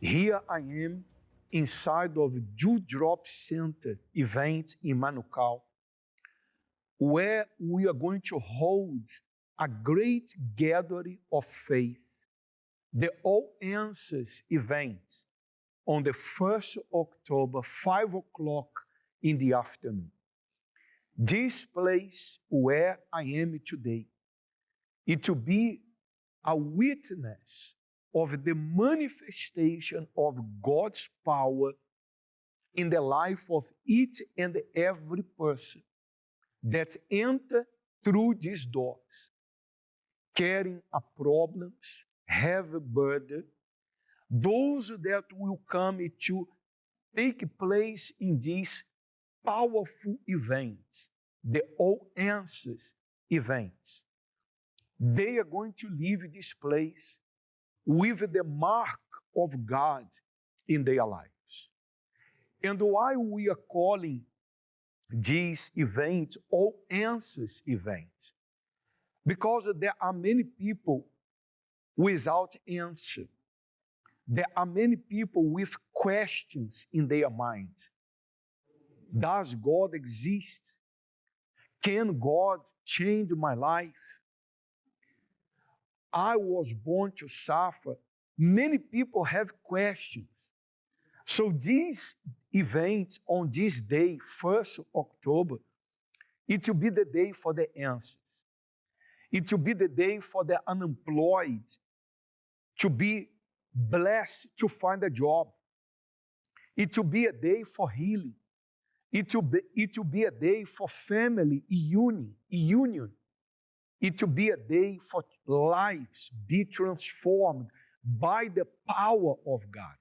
Here I am inside of Dewdrop Center event in Manukau, where we are going to hold a great gathering of faith, the All Answers event on the 1st October, 5 o'clock in the afternoon. This place where I am today, it will be a witness of the manifestation of God's power in the life of each and every person that enter through these doors, carrying a problems, have a burden, those that will come to take place in this powerful event, the All Answers event. They are going to leave this place with the mark of God in their lives. And why we are calling this event All Answers event? Because there are many people without answer. There are many people with questions in their mind. Does God exist? Can God change my life? I was born to suffer. Many people have questions. So this event on this day, 1st October, it will be the day for the answers. It will be the day for the unemployed to be blessed to find a job. It will be a day for healing. It will be a day for family union. It will be a day for lives be transformed by the power of God.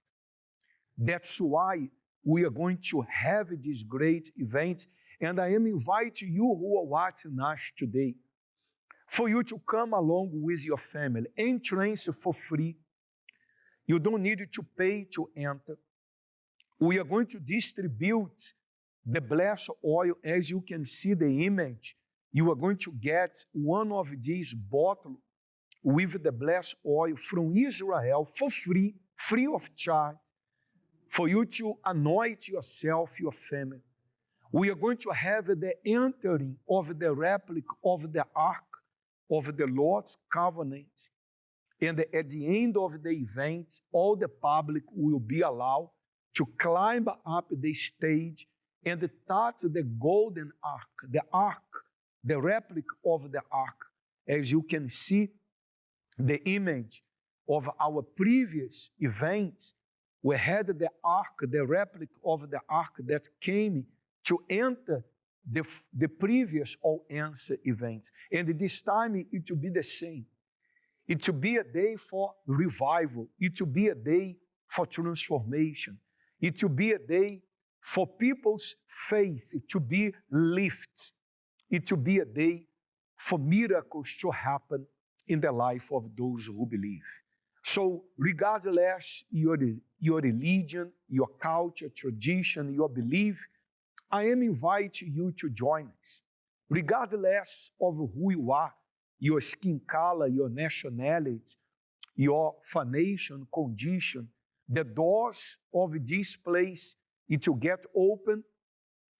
That's why we are going to have this great event, and I am inviting you who are watching us today for you to come along with your family. Entrance for free. You don't need to pay to enter. We are going to distribute the blessed oil. As you can see the image, you are going to get one of these bottles with the blessed oil from Israel for free, free of charge, for you to anoint yourself, your family. We are going to have the entering of the replica of the Ark of the Lord's covenant. And at the end of the event, all the public will be allowed to climb up the stage and touch the golden ark, the replica of the ark. As you can see, the image of our previous event, we had the ark, the replica of the ark that came to enter the previous All Answer event. And this time it will be the same. It will be a day for revival. It will be a day for transformation. It will be a day for people's faith to be lifted. It will be a day for miracles to happen in the life of those who believe. So regardless your religion, your culture, tradition, your belief, I am inviting you to join us. Regardless of who you are, your skin color, your nationality, your financial condition, the doors of this place, it will get open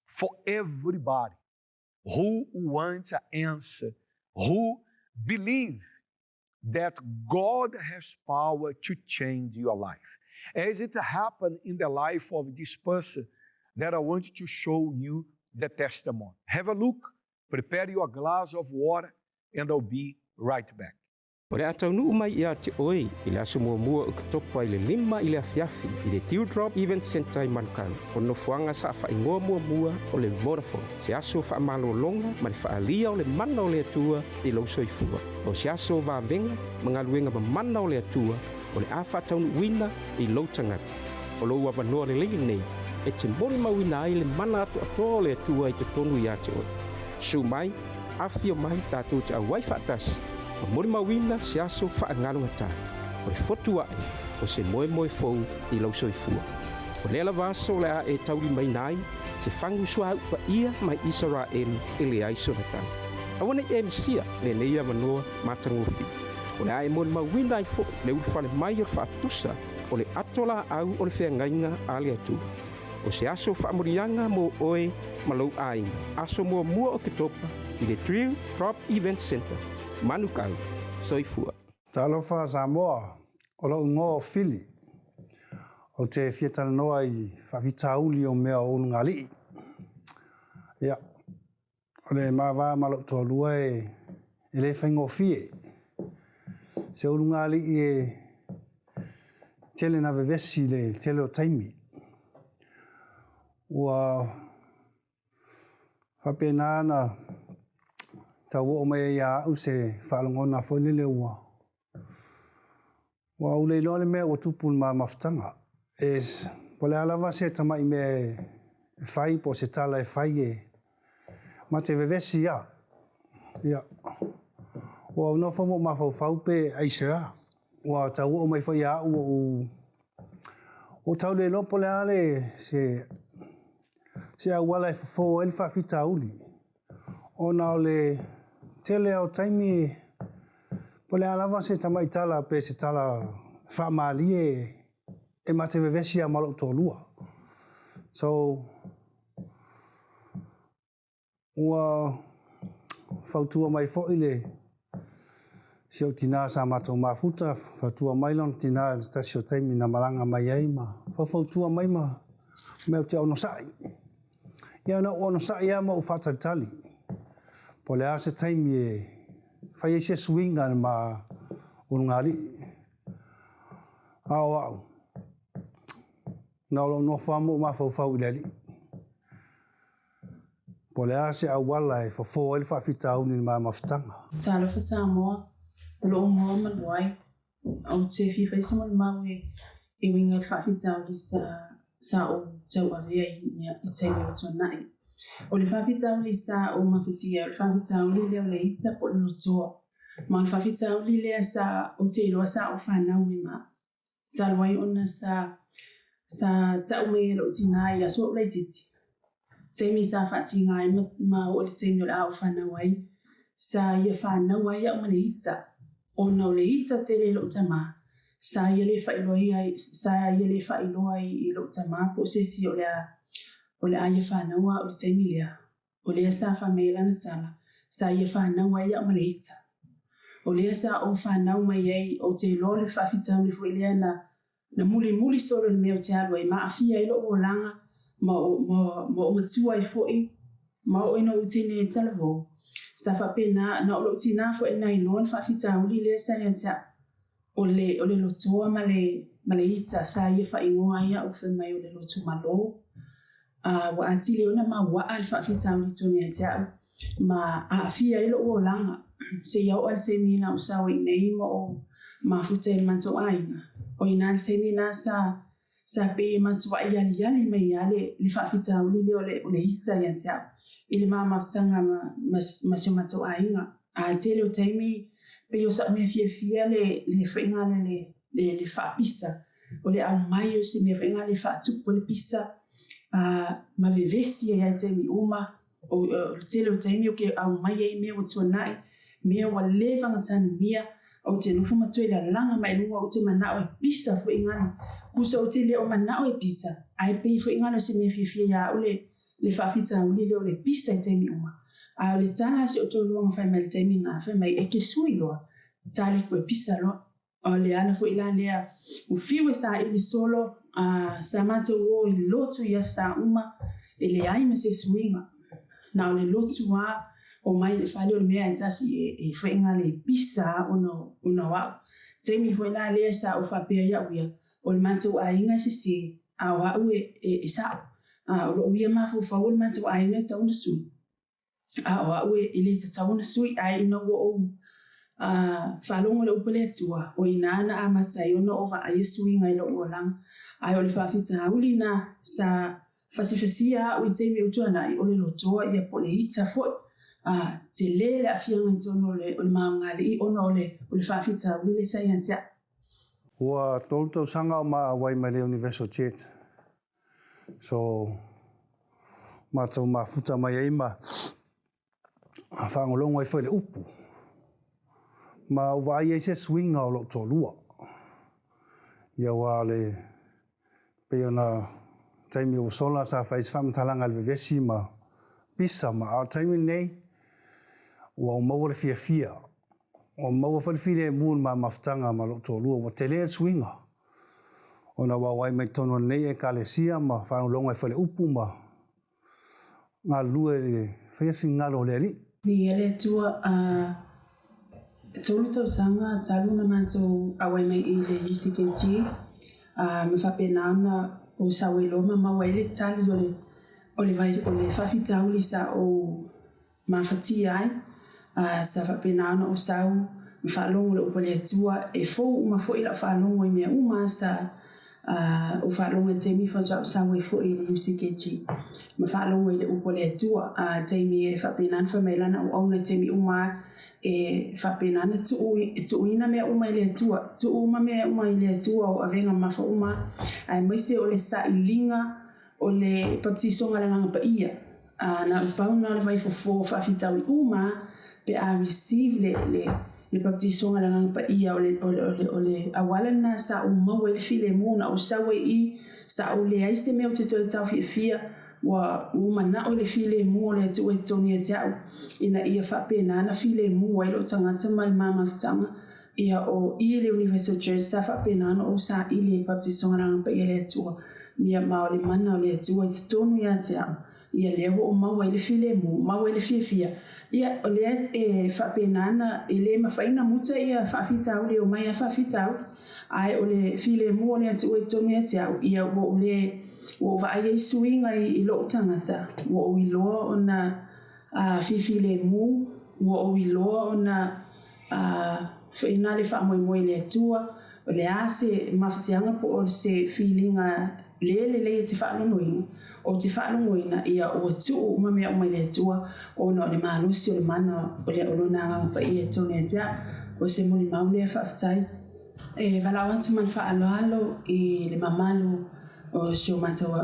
for everybody who wants an answer, who believe that God has power to change your life. As it happened in the life of this person, that I want to show you the testimony. Have a look, prepare your glass of water, and I'll be right back. O le atau nuu mai ia te oi, I le aso mua o katopa I le lima I le afiafi, I le Dewdrop Event Center I Manukau. O no fuanga sa wha ingoa mua o le Vodafone. Se aso wha amalo longa, ma le wha alia o le mana o le atua I lau soifua. O se aso wa venga, mga luenga ma mana o le atua, o le awha tau wina I lau tangati. O lau wawanoa le leili nei, e te mori mawina ai le mana atu atoa o le atua I te tonu ia te oi. Su mai, afio mai tātou te awai whaatasi, o mori mawina se aso whaangaru ngata, o le fotu ai, o se moe fou I lau soifua. O le ala vaso le a e tauri mai nai, se whangu sua upa ia mai Israel e le aiso na tau. Awana e msia le neia manoa matangofi. O le a e mori mawina ai fo le ulfane mai o whaatusa, o le atola au o le whiangainga a le atu. O se aso whaamurianga mo oe malau ainga. Aso mua o ke topa i le Drill Drop Event Center. Manukau, soifua. Talofa Samoa, o lau ngō fili. O te fiatala noa i whawhitauli o mea o ngali. Ia, o le mawa malau tōlua e le whaingo fie. Se o ngali e tele na vevesi le tele o taimi. Ua whapena na tau o mai ia au se whalongona whailele ua. Ua ule ilo le mea ua tupu ma mawhtanga. Pole alawa se tamai me whai po se tala e whai e ma te vevesi ia. Ia. Ua unau whamo ma whau pe aisea. Ua tau o mai whai a o tau le lo pole ale se awala e fo el whawhita uli. O na le tele au taimi pole alawa se tamai tala pe se tala whamali e mate vevesi a malo tōlua. So, ua whautua mai foile si o tina sa mato mafuta, whautua mai lon tina tasio taimi na malanga mai ai ma. Whautua mai ma mea te ono sai. Ia na ono sai ama o whataritali. Pole a se taimi e whai se swinga ma o ngari. Au. Nau no whamo ma whau ileli. Pole a se awala e whafo ele whawhita uni ma mawhtanga. Talofa Samoa, lo moa manuai, au te whiwhai sa mau e winga e whawhita uni sa o tau awea i teime o tuanai. O le whawhita uni sa o mawhitia, o le whawhita uni leo le ita po le lotoa. Ma le whawhita uni lea sa o te iloa sa o whanau me ma. Talwai ona sa tau me lo tina ia so le titi. Teimi sa whatinga ai ma o le teimi o le au whanau ai. Sa ia whanau ai au mane ita. O na o le ita te le lo tama. Sa ia le whailoa ai i lo tama po se si o le a ia whanau o le teimi lea. O lea sa whamela na tala. Sa ia whanau ai au mane ita. O lea sa o whanau mai ai o te lo le whawhitau le fwoi lea na muli solo le meo te alua i maafia ilo o langa ma o matua i fwoi ma o ino utine talavo. Sa whapena na o lo tina fwoi na ilo na whawhitau li lea sa ia o le lotoa ma le ita sa ia whaingoa ia o whamai o le loto malo. Wa anti leo na ma waa le whawhitau li tome te au ma aafia ilo o langa. Se iau al te mina o sawa i nei mo o mafuta i manto aina. O ina al te mina sa pe manto ai ali mai ale li whawhita uli leo le hita i ante au. I le maa mafutanga ma se manto aina. A te leo teimi pe o sa mea fia le whainga le whapisa. O le au mai o se mea whainga le whatupu le pisa. Ma vevesi e ai teimi uma. O te leo teimi o ke au mai e mea o tuanai. Mea wa levanga tanu mia o te nufu matoi la langa mai lunga o te manao e pisa fo ingana. Kusa o te leo manao e pisa. Ai pei fo ingana se mea fia ya o le whawhita uli leo le pisa i teimi uma. A o le tana se o tō luanga whai mai le teimi nga whai mai eke sui loa. Tali koe pisa loa. O le ana fo ila lea ufiwe sa ili solo sa mata uo i lotu ia sa uma e le aima se suinga. Na o le lotu wa o mai le whale o le mea entasi e whainga le pisa ono wau. Teimi whaila lea sa o whapea ia uia. O le mantou a inga se a wau e sao. O lo uia mafu whau o le mantou a inga tauna sui. A wau e le tauna sui a ina o whalongo le upale atua. O ina ana a matai ono o wa aia sui ngai lo uolang. A o le whawhita hauli na sa whasiwhasia o i teimi o tuanai o le lotoa ia po le hita fwoi. Te le a fianga i tono o le maungali i ono o le whawhita o le saiantea. Ua tōtou sanga o maa wai mai le Universal Church. So, mātou mafuta mai eima whangolongo i whai le upu. Ma uwai e se swinga o lo tōlua. ia wā le pe ona taimi o sola sa whais whamtalanga le vevesi ma pisa ma a taimi nei ua o maua le fia. O maua whalifile mūn ma maftanga ma lo tō lua wa te lea swinga. Ona wā wai mai tono nei e ka le sia ma whanau longa e whale upu ma ngā lua le whaiasi ngalo le li. Ni ele tua tolu tau sanga talu na manto awai mai I le UCKG. Me whapena ana o sawe loma ma waile tali o le whawhitauli sa o mawhati ai. Sa whapena ana o sau me whalongo le upole atua e fōu uma fōi la whalongo I mea uma sa o whalongo le teimi whanau sawe fōi le UCKG. Me whalongo I le upole atua teimi e whapena ana whamelana o auna teimi uma e whapena ana tuuina mea uma I le atua. Tuuma mea uma I le atua o avenga mawha uma. Ai maise o le sa ilinga o le baptisonga le nganga pa ia. Na upauna le vai fofo whawhitauli uma pe a receive le baptisonga la nganga pa ia o le awalana sa o maua le file muna o sawe I sa o le aise mea o te toi tau fia wa umana o le file mua le atu e toni e teau ina ia whapena ana file mua I lo tangata mai mama whatanga ia o I le Universal Church sa whapena ana o sa I le baptisonga la nganga pa ia le atua mia mao le mana o le atua I te tonu ia teau ia lewa o maua I le file mua maua I le fia ia o le e whapena ana e le mawhaina muta ia whawhitau le o mai a whawhitau ai o le file mua le atu e tonu e teau ia o le o vai e suinga I lo tangata o iloa ona fifile mu o iloa ona whaina le whamoimoe le atua o le ase mawhatianga po o se feelinga le te whaalonoina o te whaalonoina ia o tuu uma mea umai le atua o na o le malusi o le mana o le olona nganga pa ia tonu e tea o se muli maule a whaftai e walau atu man whaaloalo I le mamalu o sio matau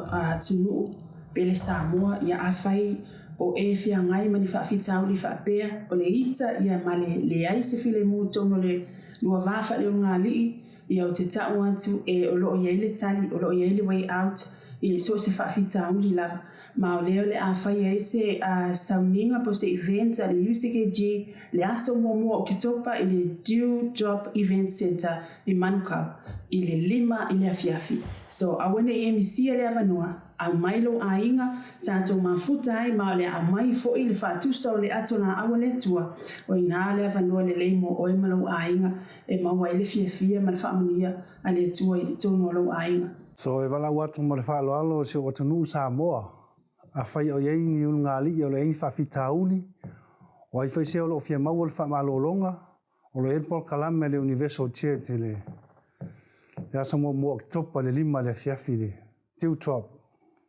tunu pele Samoa ia awhai o e fia ngai mani whaafitau li whaapea o le ita ia male le ai se file mu tono le lua wafa le o ngā lii ia o te tau atu e o loo iei le tali o loo iei le way out I so se whaafitau li lava ma o leo le awhai e se sauninga po se event a le UCKG le aso mua o kitopa I le Dew Drop Event Center I Manukau I le 5 I le afiafi so awane I emisia le avanua au mailo a inga tato mafuta ai ma le a mai fo I le whatusa o le atona awane tua o ina le avanua le leimo o e malau a inga e maua I le fiafia ma le whaamania a le tua I le tono alo a inga So e wala watu mo le whaaloalo se o tunu Samoa a whai o iei ni unu ngā li o le ingi whawhitauli o ai whai se o lo fia maua le whaamalolonga o le Edpol Kalame le Universal Church le asa mua topa le 5 le fiafi le Dew Drop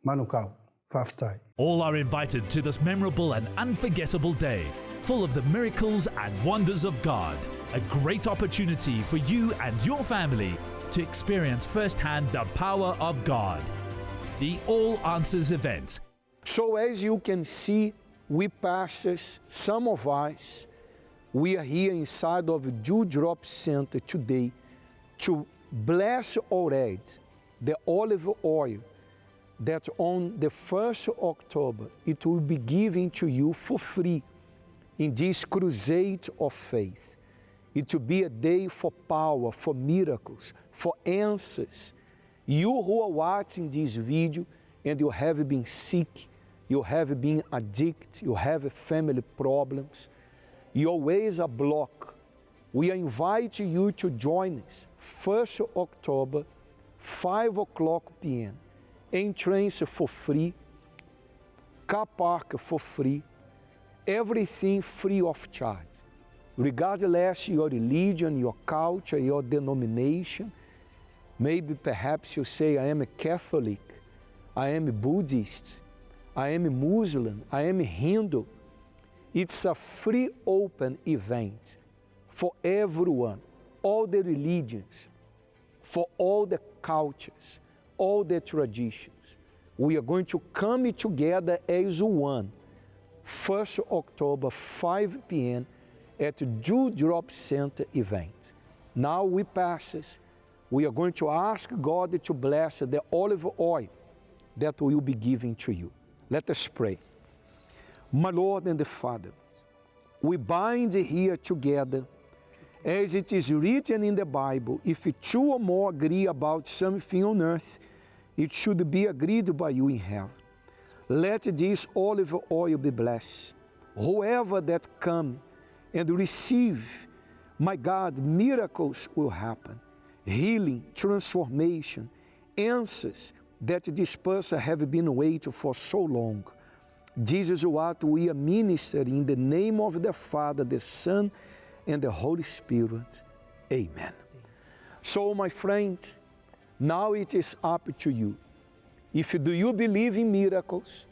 Manukau whaftai. All are invited to this memorable and unforgettable day, full of the miracles and wonders of God. A great opportunity for you and your family to experience firsthand the power of God. The All Answers event. So as you can see, we pastors, some of us, we are here inside of Dew Drop Center today to bless already the olive oil that on the 1st of October, it will be given to you for free in this crusade of faith. It will be a day for power, for miracles, for answers. You who are watching this video and you have been sick, you have been addicted, you have family problems, your ways are blocked. We invite you to join us 1st of October, 5 o'clock p.m. Entrance for free, car park for free, everything free of charge. Regardless your religion, your culture, your denomination, maybe perhaps you say, I am a Catholic, I am a Buddhist, I am a Muslim, I am a Hindu. It's a free open event for everyone, all the religions, for all the cultures, all the traditions. We are going to come together as one. 1st October, 5 p.m. at Dew Drop Center event. Now we pastors, we are going to ask God to bless the olive oil that will be given to you. Let us pray. My Lord and the Father, we bind here together, as it is written in the Bible, if two or more agree about something on earth, it should be agreed by you in heaven. Let this olive oil be blessed. Whoever that come and receive, my God, miracles will happen. Healing, transformation, answers that this person have been waiting for so long. This is what we are ministering in the name of the Father, the Son, and the Holy Spirit. Amen. So, my friends, now it is up to you. Do you believe in miracles,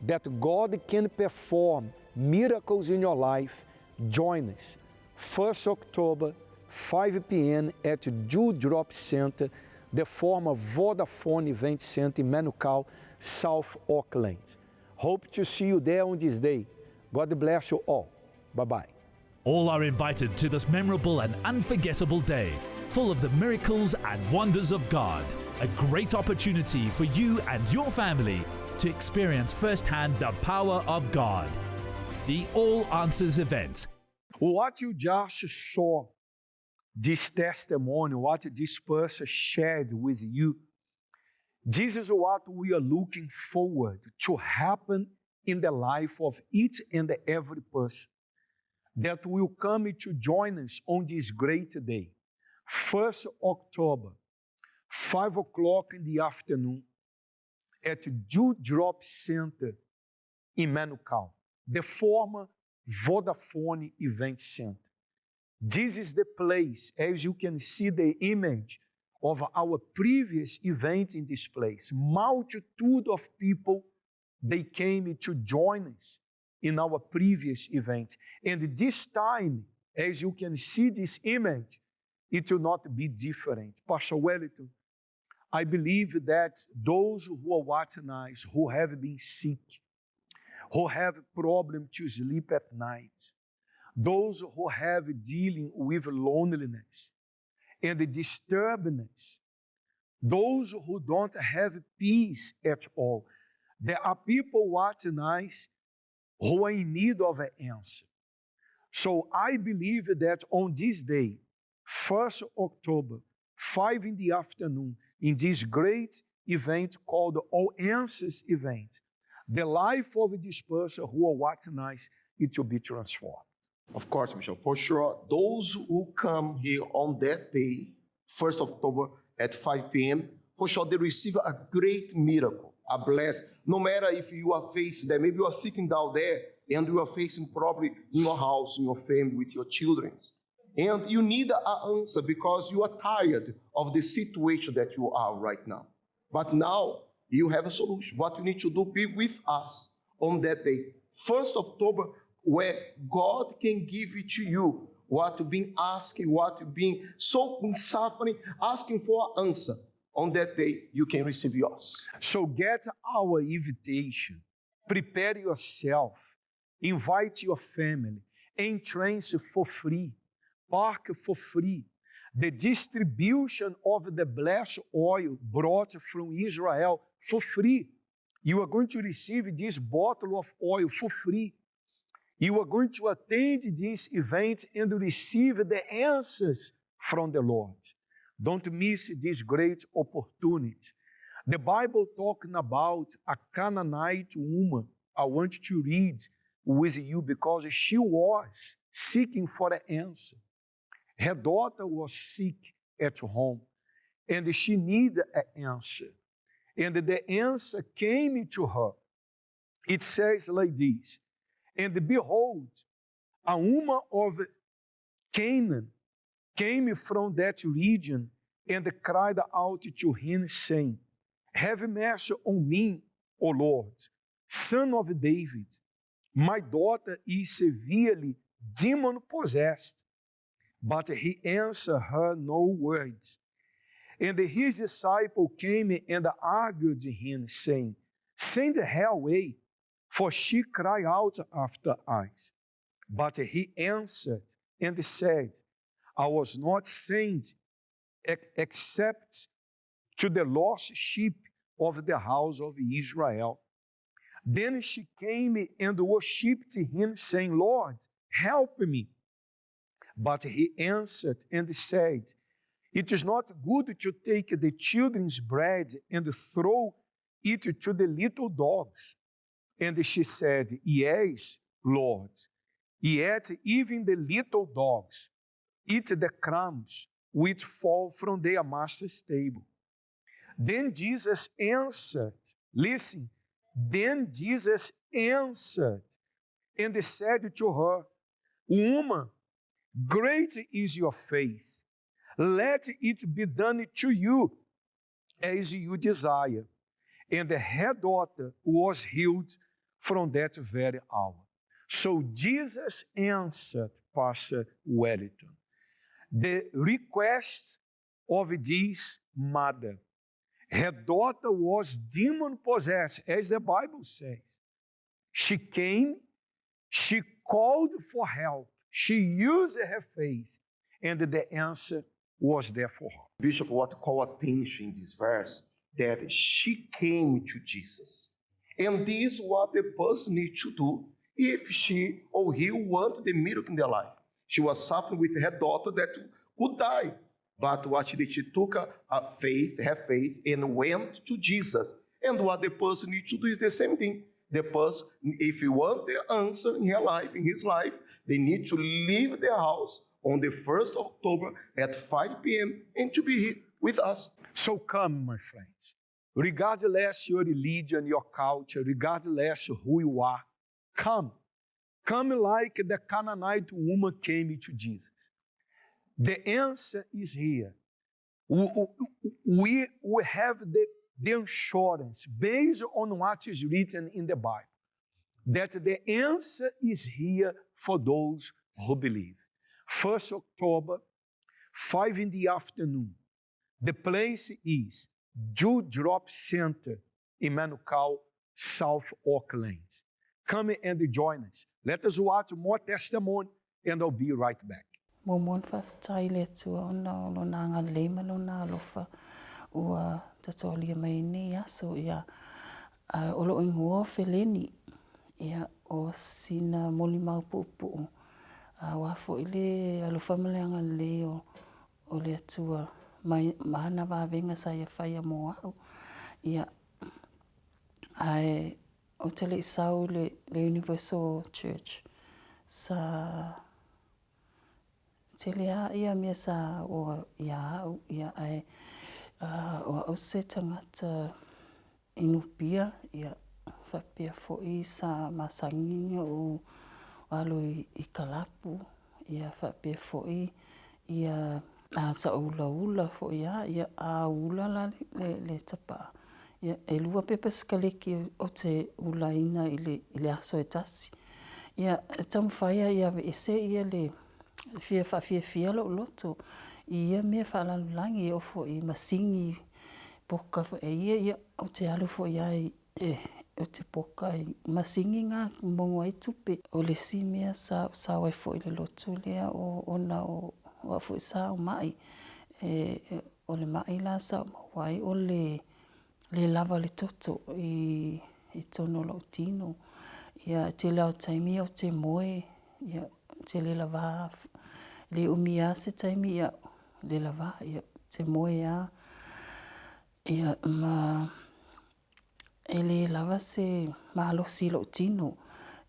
that God can perform miracles in your life, join us 1st October, 5 p.m. at Dewdrop Center, the former Vodafone Event Center in Manukau, South Auckland. Hope to see you there on this day. God bless you all. Bye-bye. All are invited to this memorable and unforgettable day, full of the miracles and wonders of God. A great opportunity for you and your family to experience firsthand the power of God. The All Answers event. What you just saw, this testimony, what this person shared with you, this is what we are looking forward to happen in the life of each and every person that will come to join us on this great day, 1st October, 5 o'clock in the afternoon at Dewdrop Center in Manukau, the former Vodafone Event Center. This is the place, as you can see the image of our previous event in this place. Multitude of people, they came to join us in our previous event. And this time, as you can see this image, it will not be different. Pastor Wellington, I believe that those who are watching us, who have been sick, who have problem to sleep at night, those who have dealing with loneliness and disturbance, those who don't have peace at all. There are people watching us who are in need of an answer. So I believe that on this day, 1st October, 5 in the afternoon, in this great event called the All Answers event, the life of this person who are watching us, it will be transformed. Of course, Michelle, for sure. Those who come here on that day, 1st October at 5 p.m., for sure they receive a great miracle, a blessing. No matter if you are facing that, maybe you are sitting down there and you are facing problem in your house, in your family, with your children. And you need an answer because you are tired of the situation that you are right now. But now you have a solution. What you need to do, be with us on that day, 1st October, where God can give it to you what you've been asking, what you've been so suffering, asking for an answer. On that day, you can receive yours. So get our invitation, prepare yourself, invite your family, entrance for free, park for free. The distribution of the blessed oil brought from Israel for free. You are going to receive this bottle of oil for free. You are going to attend this event and receive the answers from the Lord. Don't miss this great opportunity. The Bible talking about a Canaanite woman. I want to read with you because she was seeking for an answer. Her daughter was sick at home and she needed an answer. And the answer came to her. It says like this, and behold, a woman of Canaan came from that region and cried out to him, saying, have mercy on me, O Lord, son of David. My daughter is severely demon-possessed. But he answered her no words. And his disciple came and argued him, saying, send her away, for she cried out after us. But he answered and said, I was not sent except to the lost sheep of the house of Israel. Then she came and worshipped him, saying, Lord, help me. But he answered and said, it is not good to take the children's bread and throw it to the little dogs. And she said, yes, Lord, yet even the little dogs eat the crumbs which fall from their master's table. Then Jesus answered, listen, then Jesus answered and said to her, woman, great is your faith. Let it be done to you as you desire. And her daughter was healed from that very hour. So Jesus answered, Pastor Wellington, the request of this mother. Her daughter was demon-possessed, as the Bible says. She came, she called for help, she used her faith, and the answer was there for her. Bishop, what call attention in this verse, that she came to Jesus. And this is what the person needs to do if she or he want the miracle in their life. She was suffering with her daughter that could die. But what she did, she took her faith, and went to Jesus. And what the person needs to do is the same thing. The person, if you want the answer in her life, in his life, they need to leave their house on the 1st of October at 5 p.m. and to be here with us. So come, my friends. Regardless your religion, your culture, regardless who you are, come. Come like the Canaanite woman came to Jesus. The answer is here. We have the assurance based on what is written in the Bible that the answer is here for those who believe. 1st October, 5 in the afternoon. The place is Dewdrop Center in Manukau, South Auckland. Come and join us. Let us watch more testimony and I'll be right back. Momon whawhitai le tua ona o lona anga leima lona alofa ua tatolia mai ni aso ia olo ingoa wheleni ia o sina moli maupupu wafo ile alofa maleanga leo o le atua mahana wawenga sa ia whaia mo au ia o tele isau le Universal Church sa tele ia mea sa o ia ai o au se tangata inupia ia whapea fo'i sa masanginga o alo i kalapu ia whapea fo'i ia sa ula fo'i ia a ula la le tapa ia e lua pepa skaleki o te ulaina i le aso e tasi ia tamwhaia ia ese ia le fia loto ia mea whaalalulangi o fo'i masingi poka ia o te alu fo'i ai o te poka masingi ngā mongo ai tupe o le si mea sa wai fo'i le loto lea o ona o fo'i sa o mai o le mai la sa wai o le lava le toto i tono lo tino ia te lau taimi o te moe ia te le lava le umia se taimi ia le lava ia te moe ia ma ele lava se mahalosi lo tino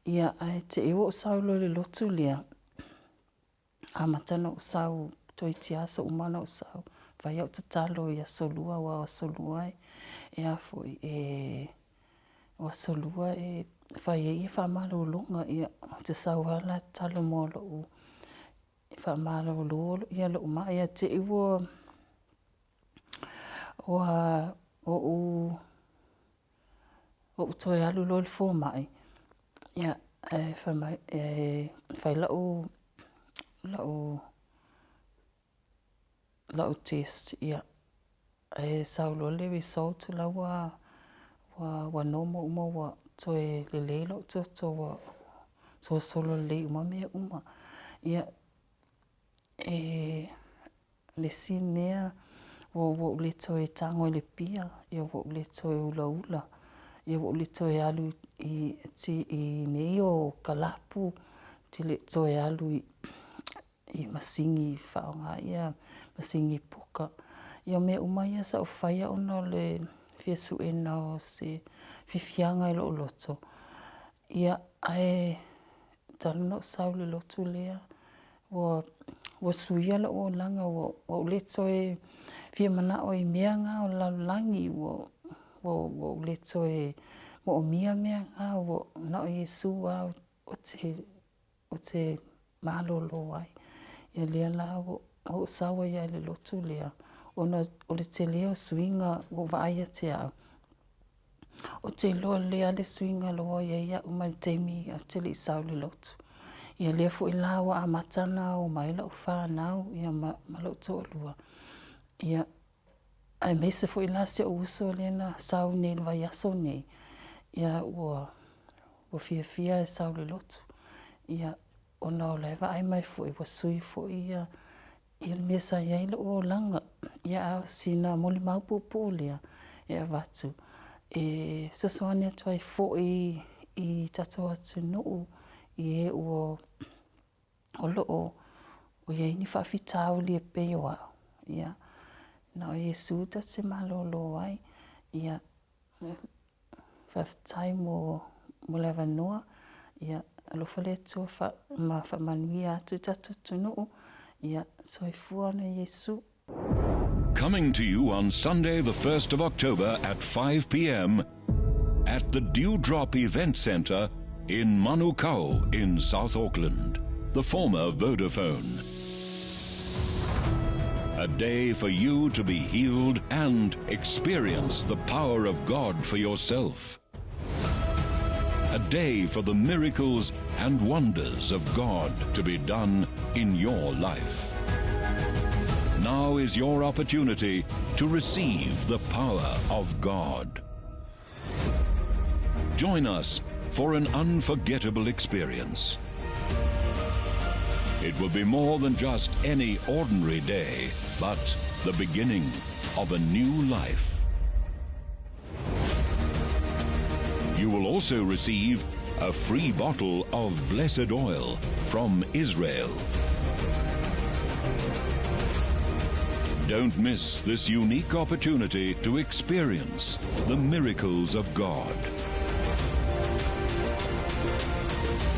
ia te ewo o saulo le lotu lea a matana o sau toi tiaso umana o sau vai au tatalo ia solua wa solua ia foi wa solua vai ia fa malo longa ia te sauala talo molo fa malo lo ia lo ma ia te ewo o toi alu lo fo mai ia fa mai fa lau test ia saulo le result la wa nomo uma wa toi le lo to wa so solo le uma me uma ia le si mea wo le toe tango le pia, ia wo le toe ula ula, ia wo le toe alu i nei o kalapu, te le toe alu i masingi whaonga ia, masingi puka. Ia me umai sa o whaia ono le fiesu e nao se whiwhianga i lo loto. Ia ai talano sau le lotu lea, wa suia la o langa wa le toe fia mana o i meanga o lalangi wa le toe mo o mia meanga wa na o Yesu wa o te malolo ai. Ia lea la o sawa ia le lotu lea. O le te lea suinga o vaia te au. O te loa lea le suinga loa ia umai teimi a te li sau le lotu. Ia lea fu i lawa a matana o maila o whanau ia malau toa lua. Ia ai mese fu i la se o uso le na sau nei le vai aso nei. Ia ua fia e sau le lotu. Ia ona o leva ai mai fu i wasui fu ia le mesa ia ilo o langa. Ia sina moli maupupu lea ia vatu. Sasoane atu ai fu i tato atu nuu i o loo o ia ini whawhitau li e peo au. Ia na o Yesu ta se malolo ai. Ia whawhitai mo lewa noa. Ia alofa le tua ma whamanuia atu tato tunuu. Ia soifua na Yesu. Coming to you on Sunday, the 1st of October at 5 p.m. at the Dewdrop Event Centre in Manukau in South Auckland, the former Vodafone. A day for you to be healed and experience the power of God for yourself. A day for the miracles and wonders of God to be done in your life. Now is your opportunity to receive the power of God. Join us for an unforgettable experience. It will be more than just any ordinary day, but the beginning of a new life. You will also receive a free bottle of blessed oil from Israel. Don't miss this unique opportunity to experience the miracles of God.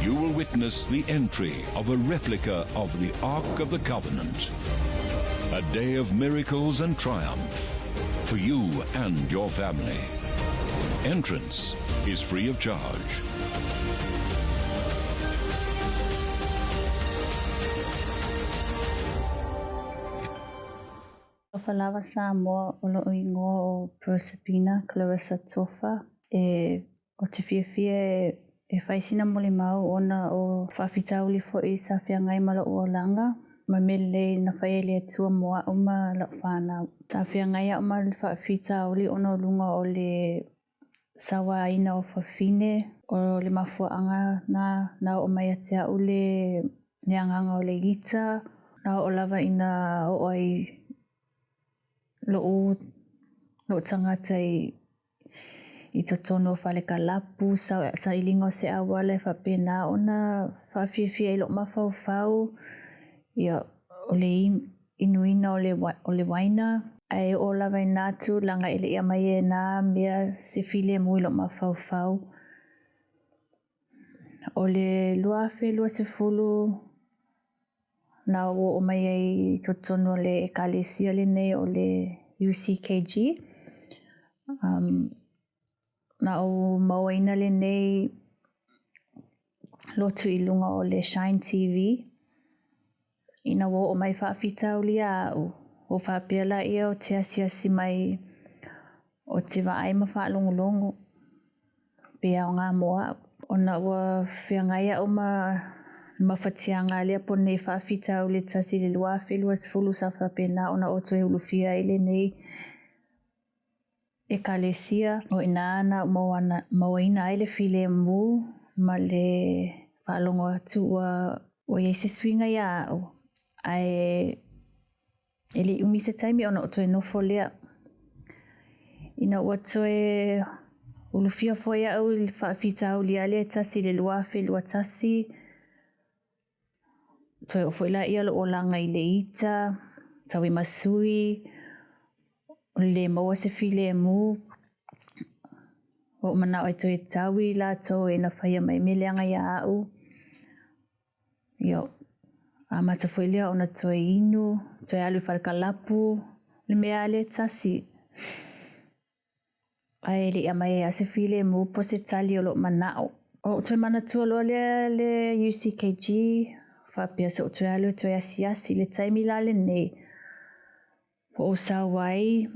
You will witness the entry of a replica of the Ark of the Covenant. A day of miracles and triumph for you and your family. Entrance is free of charge. Whalawa sa moa o lo ingo o Proserpina, Clarissa Tofa. O te whiawhia e whaisina mole mau ona o whawhitauli fo i sa whiangai mala o langa. Ma mele na whaiele atua moa o ma la whanau. Sa whiangai o ma whawhitauli ona lunga o le sawa ina o whawhine o le mafuaanga na o mai atea o le neanganga o le gita. Na o lava ina o ai lo tangata i totono whale ka lapu sa ilingo se awale whapena ona whawhiawhia i lo mawhauwhau ia o le inuina o le waina ai o lawa i nātu langa ele ia mai e nā mea se while mui lo mawhauwhau o le lua se fulu na o mai ai totono le ekalesia le nei o le UCKG. Na o mawaina le nei lotu i lunga o le Shine TV. Ina wo o mai whaafitau lia o whaapiala ia o te asiasi mai o te waai ma whaalongolongo. Pea o ngā moa. Ona ua whiangaia o mawhatianga lea po nei whaafitau le tasi le lua sefulu sa whapena ona o toi ulufia ile nei ekalesia o ina ana mawaina ai le file mu ma le whaalongo atu o Yesu swinga ia ai Eli umi se taimi ona o toe nofo lea. Ina ua toe ulufia foi au i whaafitau li ale tasi le luafe lua tasi. Toe o foi la ia lo o langa i le ita, tau i masui, o le maua se file mu. O mana o toe taui la tau e na whaia mai meleanga ia au. Io, a mata foi lea ona toe inu, toe alu whalkalapu, le mea ale tasi. Ai le amai ase file mu po se tali o lo manao. O toe mana tua loa le UCKG, whapea se o toe alu toe asiasi le taimi la le nei. O sawai,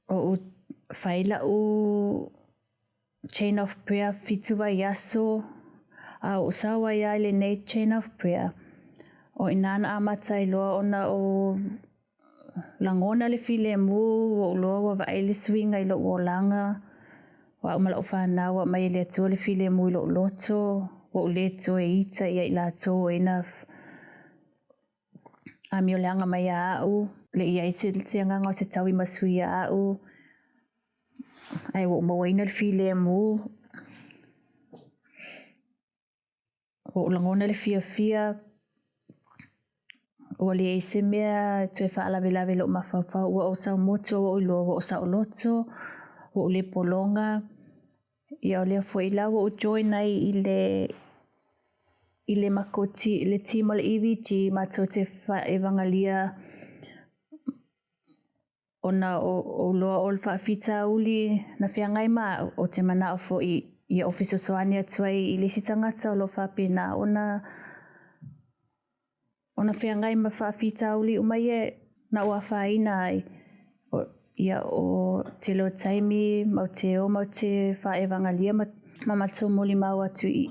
o whaila u chain of prayer fituwa yaso, a o sawai ai le nei chain of prayer. O inana amatai loa ona o langona le file mu o loa wa vai le swinga i lo o langa wa umala o whana wa mai le atua le file mu i lo loto o le to e ita ia i la to e na a mi o leanga mai a au le ia i te anganga o se tau i masui a au ai o mawaina le file mu o langona le fia o le eise mea tue whaalawelawe lo mawhawhau ua o sao moto o ilo o sao loto o le polonga ia o lea fwoi lau o join ai i le makoti le timo le EVG mato te whaevangalia ona o loa o le whaafita uli na whiangai ma o te mana o fwoi ia ofiso soania tuai i le sitangata o lo whaapena ona whiangai ma whaafita uli umai e na ua whaina ai. Ia o te lo taimi, mau te whaevangalia ma mato moli mau atu i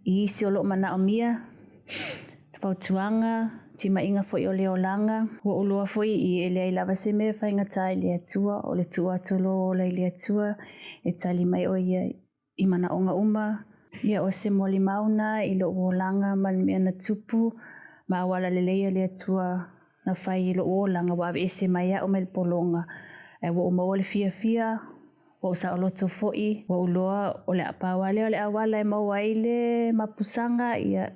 isi o lo mana o mia. Whautuanga, tima inga foi o leo langa. Wa uloa foi i elea i lava se mea whaingata i lea tua, o le tua tolo o le lea tua, e tali mai o ia i mana onga uma. Ia o se moli mauna i lo o langa man mea na tupu, ma wala le leia lea tua na whai i lo o langa wa ese mai o me polonga. E wa o maua le fia, wa o sa o loto foi, wa uloa o le apawale o le awala e maua i le mapusanga ia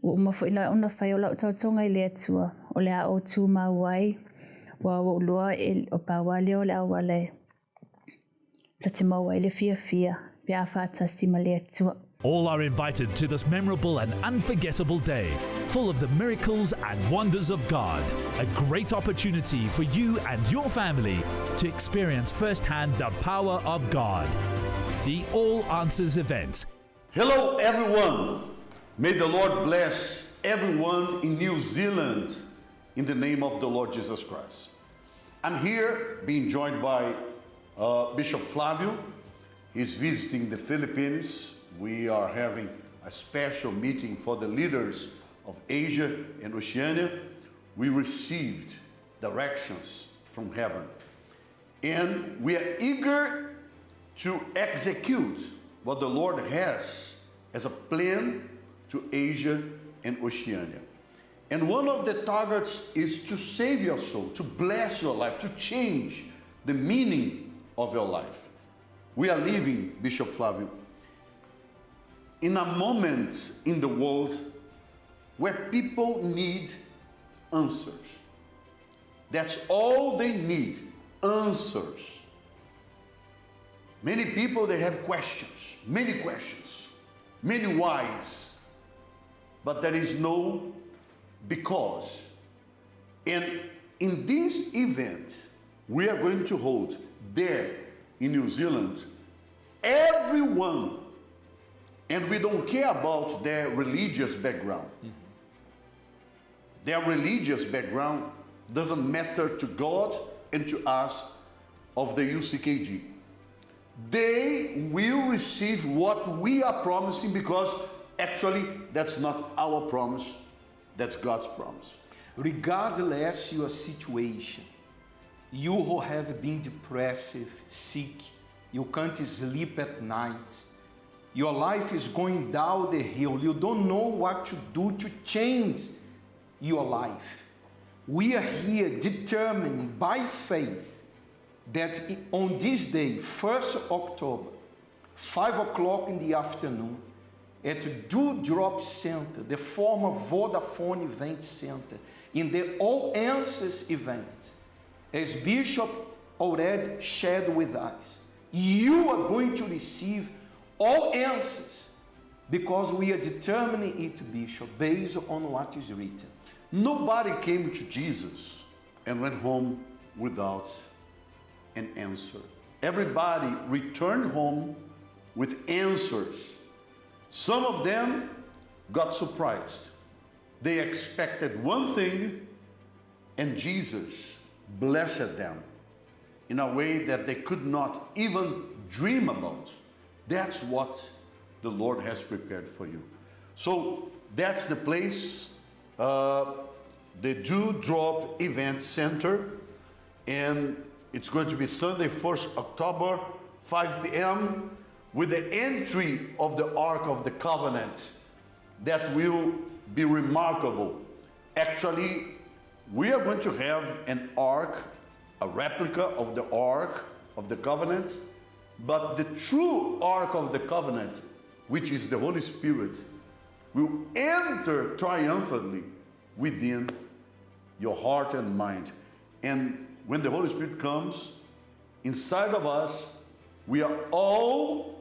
wa uma foi la ona whai o la tautonga i lea tua, o le a o tu mauai, wa uloa o pawale o le awala e ta te maua i le fia. All are invited to this memorable and unforgettable day, full of the miracles and wonders of God. A great opportunity for you and your family to experience firsthand the power of God. The All Answers event. Hello everyone. May the Lord bless everyone in New Zealand in the name of the Lord Jesus Christ. I'm here being joined by Bishop Flavio. He's visiting the Philippines. We are having a special meeting for the leaders of Asia and Oceania. We received directions from heaven. And we are eager to execute what the Lord has as a plan to Asia and Oceania. And one of the targets is to save your soul, to bless your life, to change the meaning of your life. We are living, Bishop Flavio, in a moment in the world where people need answers. That's all they need, answers. Many people, they have questions, many whys, but there is no because. And in this event, we are going to hold there in New Zealand, everyone, and we don't care about their religious background. Their religious background doesn't matter to God and to us of the UCKG. They will receive what we are promising because actually that's not our promise, that's God's promise. Regardless your situation, you who have been depressed, sick, you can't sleep at night, your life is going down the hill, you don't know what to do to change your life. we are here determining by faith that on this day, 1st October, 5 o'clock in the afternoon, at Dewdrop Center, the former Vodafone Event Center, in the All Answers event, as Bishop already shared with us, you are going to receive all answers because we are determining it, Bishop, based on what is written. Nobody came to Jesus and went home without an answer. Everybody returned home with answers. Some of them got surprised. They expected one thing, and Jesus blessed them in a way that they could not even dream about. That's what the Lord has prepared for you. So that's the place, the Dewdrop Event Center, and it's going to be Sunday, 1st October, 5 p.m., with the entry of the Ark of the Covenant. That will be remarkable. Actually, we are going to have an ark, a replica of the Ark of the Covenant, but the true Ark of the Covenant, which is the Holy Spirit, will enter triumphantly within your heart and mind. And when the Holy Spirit comes inside of us, we are all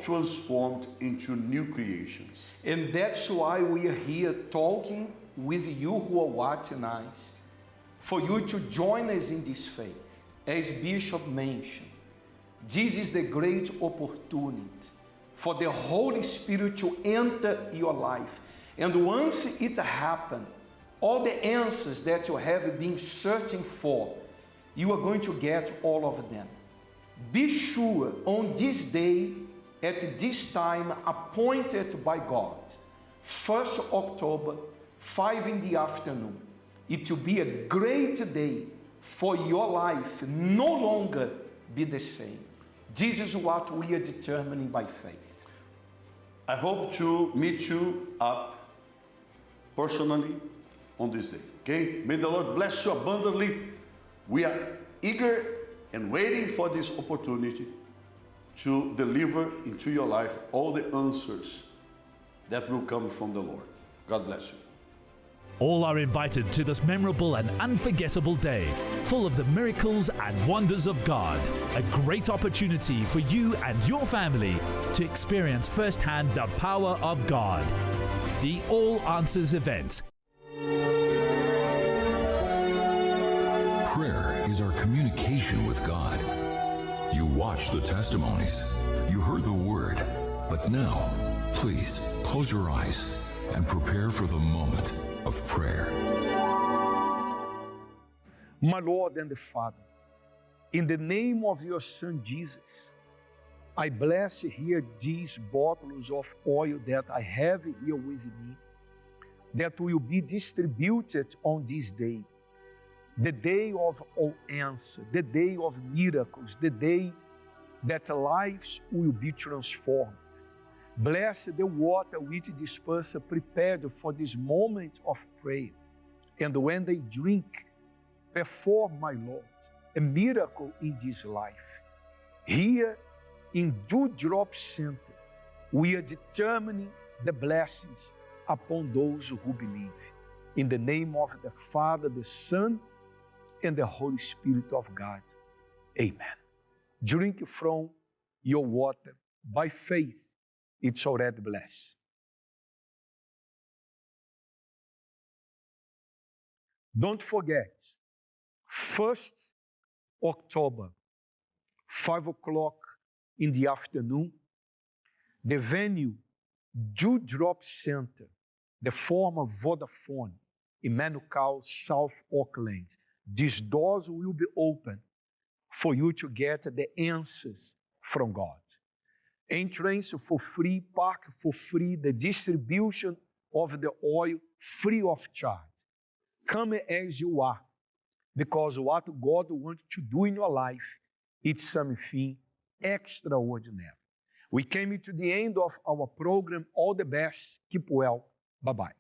transformed into new creations. And that's why we are here talking with you who are watching us, for you to join us in this faith. As Bishop mentioned, this is the great opportunity for the Holy Spirit to enter your life. And once it happens, all the answers that you have been searching for, you are going to get all of them. Be sure on this day, at this time appointed by God, 1st October, 5 in the afternoon, it will be a great day for your life, no longer be the same. This is what we are determining by faith. I hope to meet you up personally on this day, okay? May the Lord bless you abundantly. We are eager and waiting for this opportunity to deliver into your life all the answers that will come from the Lord. God bless you. All are invited to this memorable and unforgettable day, full of the miracles and wonders of God. A great opportunity for you and your family to experience firsthand the power of God. The All Answers event. Prayer is our communication with God. You watched the testimonies, you heard the word, but now, please close your eyes and prepare for the moment of prayer. My Lord and the Father, in the name of your Son Jesus, I bless here these bottles of oil that I have here with me, that will be distributed on this day, the day of all answer, the day of miracles, the day that lives will be transformed. Bless the water which this person prepared for this moment of prayer. And when they drink, perform, my Lord, a miracle in this life. Here in Dewdrop Center, we are determining the blessings upon those who believe. In the name of the Father, the Son, and the Holy Spirit of God. Amen. Drink from your water by faith. It's already blessed. Don't forget, 1st October, 5 o'clock in the afternoon, the venue, Dewdrop Center, the former Vodafone in Manukau, South Auckland. These doors will be open for you to get the answers from God. Entrance for free, park for free, the distribution of the oil free of charge. Come as you are, because what God wants to do in your life, it's something extraordinary. We came to the end of our program. All the best. Keep well. Bye-bye.